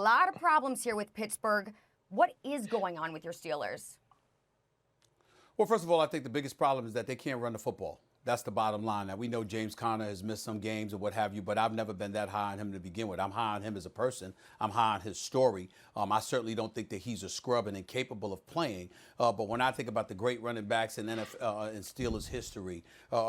lot of problems here with Pittsburgh. What is going on with your Steelers? Well, first of all, I think the biggest problem is that they can't run the football. That's the bottom line. Now, we know James Conner has missed some games and what have you, but I've never been that high on him to begin with. I'm high on him as a person. I'm high on his story. I certainly don't think that he's a scrub and incapable of playing. But when I think about the great running backs in Steelers history,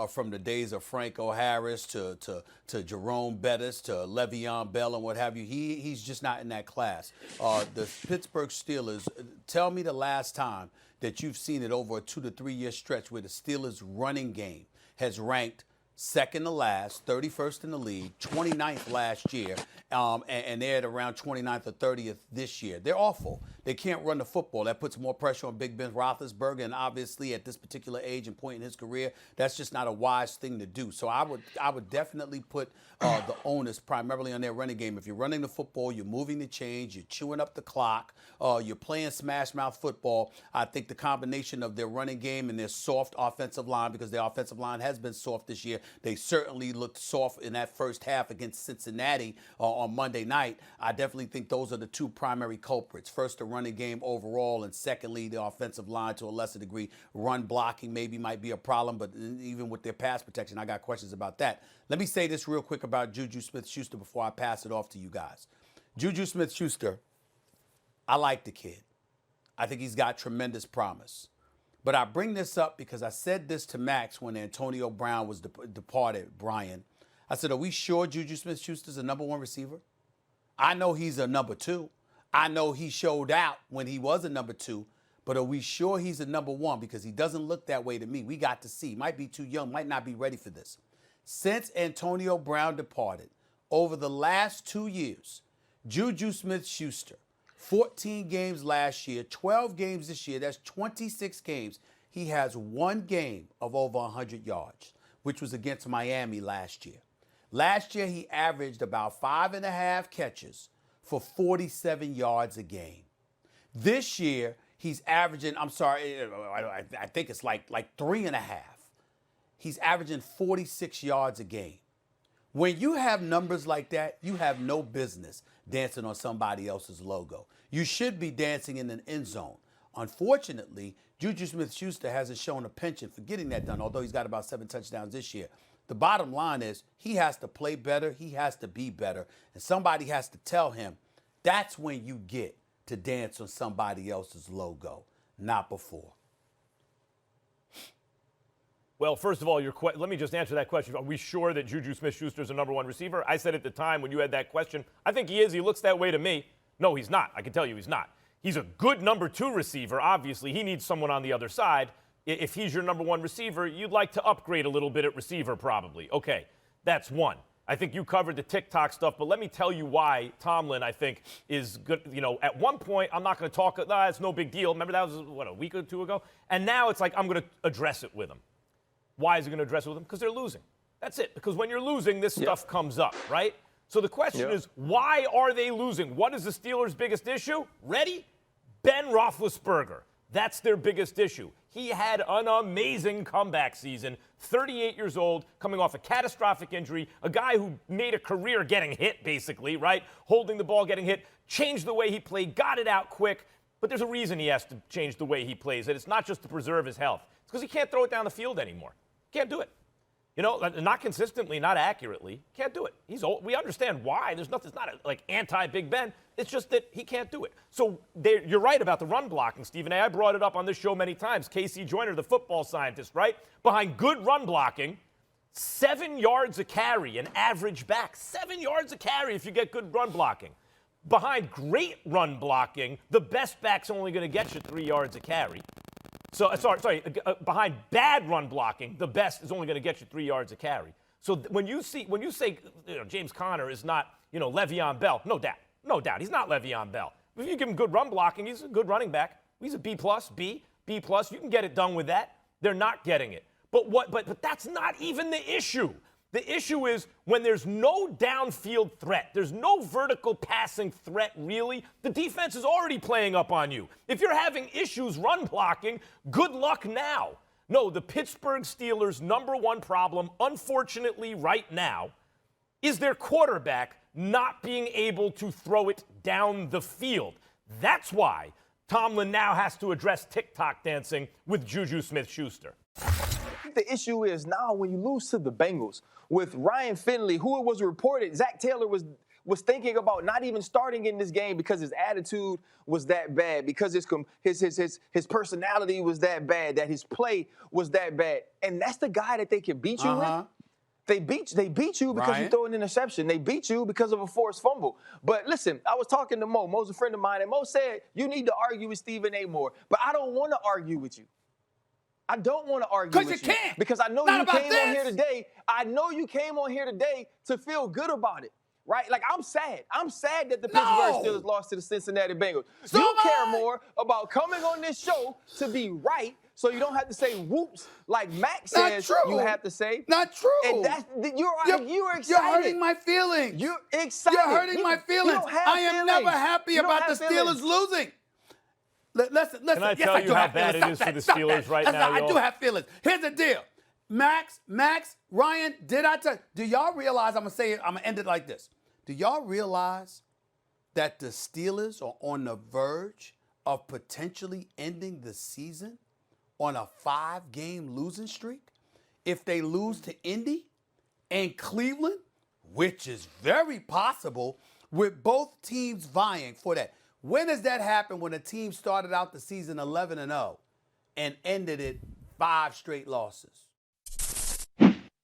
from the days of Franco Harris to Jerome Bettis to Le'Veon Bell and what have you, he's just not in that class. The Pittsburgh Steelers, tell me the last time that you've seen it over a 2 to 3 year stretch where the Steelers running game has ranked second to last, 31st in the league, 29th last year, and they're at around 29th or 30th this year. They're awful. They can't run the football. That puts more pressure on Big Ben Roethlisberger, and obviously at this particular age and point in his career, that's just not a wise thing to do. So I would definitely put the onus primarily on their running game. If you're running the football, you're moving the chains, you're chewing up the clock, you're playing smash mouth football. I think the combination of their running game and their soft offensive line, because their offensive line has been soft this year, they certainly looked soft in that first half against Cincinnati on Monday night. I definitely think those are the two primary culprits. First, the running game overall, and secondly, the offensive line to a lesser degree. Run blocking maybe might be a problem, but even with their pass protection, I got questions about that. Let me say this real quick about JuJu SmithSchuster before I pass it off to you guys. JuJu SmithSchuster, I like the kid. I think he's got tremendous promise. But I bring this up because I said this to Max when Antonio Brown was departed, Brian. I said, are we sure JuJu SmithSchuster's a number one receiver? I know he's a number two. I know he showed out when he was a number two, but are we sure he's a number one? Because he doesn't look that way to me. We got to see. Might be too young, might not be ready for this. Since Antonio Brown departed, over the last 2 years, JuJu SmithSchuster, 14 games last year, 12 games this year, that's 26 games. He has one game of over 100 yards, which was against Miami last year. Last year, he averaged about 5.5 catches for 47 yards a game. This year, he's averaging, I think it's like 3.5. He's averaging 46 yards a game. When you have numbers like that, you have no business dancing on somebody else's logo. You should be dancing in an end zone. Unfortunately, JuJu SmithSchuster hasn't shown a penchant for getting that done, although he's got about 7 touchdowns this year. The bottom line is he has to play better, he has to be better, and somebody has to tell him that's when you get to dance on somebody else's logo, not before. Well, first of all, let me just answer that question. Are we sure that JuJu SmithSchuster is a number one receiver? I said at the time when you had that question, I think he is. He looks that way to me. No, he's not. I can tell you he's not. He's a good number two receiver. Obviously, he needs someone on the other side. If he's your number one receiver, you'd like to upgrade a little bit at receiver probably. Okay, that's one. I think you covered the TikTok stuff, but let me tell you why Tomlin, I think, is good. You know, at one point, I'm not going to talk, it's no big deal. Remember that was, a week or two ago? And now it's like I'm going to address it with him. Why is he going to address it with them? Because they're losing. That's it. Because when you're losing, this stuff comes up, right? So the question is, why are they losing? What is the Steelers' biggest issue? Ready? Ben Roethlisberger. That's their biggest issue. He had an amazing comeback season, 38 years old, coming off a catastrophic injury, a guy who made a career getting hit, basically, right? Holding the ball, getting hit, changed the way he played, got it out quick. But there's a reason he has to change the way he plays, and it's not just to preserve his health. It's because he can't throw it down the field anymore. Can't do it. You know, not consistently, not accurately. Can't do it. He's old. We understand why. There's nothing. It's not like anti-Big Ben. It's just that he can't do it. So you're right about the run blocking, Stephen A. I brought it up on this show many times. Casey Joyner, the football scientist, right? Behind good run blocking, 7 yards a carry, an average back. 7 yards a carry if you get good run blocking. Behind great run blocking, the best back's only going to get you 3 yards a carry. So, behind bad run blocking, the best is only going to get you 3 yards a carry. So when you say James Conner is not, Le'Veon Bell, no doubt, he's not Le'Veon Bell. If you give him good run blocking, he's a good running back. He's a B+, B+. You can get it done with that. They're not getting it. But that's not even the issue. The issue is when there's no downfield threat, there's no vertical passing threat, really, the defense is already playing up on you. If you're having issues run blocking, good luck now. No, the Pittsburgh Steelers' number one problem, unfortunately right now, is their quarterback not being able to throw it down the field. That's why Tomlin now has to address TikTok dancing with JuJu SmithSchuster. The issue is now when you lose to the Bengals with Ryan Finley, who it was reported, Zach Taylor was thinking about not even starting in this game because his attitude was that bad, because his personality was that bad, that his play was that bad. And that's the guy that they can beat you with. They beat you because you throw an interception. They beat you because of a forced fumble. But listen, I was talking to Mo. Mo's a friend of mine, and Mo said, you need to argue with Stephen A. more. But I don't want to argue with you. I don't want to argue with you. Because you can't. Because I know you came on here today. I know you came on here today to feel good about it. Right? Like, I'm sad. I'm sad that the Pittsburgh Steelers lost to the Cincinnati Bengals. So you care more about coming on this show to be right so you don't have to say whoops like Max says you have to say. Not true. And you're excited. You're hurting my feelings. You're excited. You're hurting my feelings. I am never happy about the Steelers losing. Listen. Can I tell you how bad it is for the Steelers right now, I do have feelings. Here's the deal. Max, Ryan, do y'all realize, I'm going to end it like this. Do y'all realize that the Steelers are on the verge of potentially ending the season on a 5-game losing streak? If they lose to Indy and Cleveland, which is very possible, with both teams vying for that. When does that happen when a team started out the season 11-0 and ended it 5 straight losses?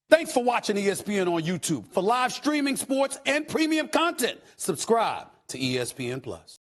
Thanks for watching ESPN on YouTube. For live streaming sports and premium content, subscribe to ESPN+.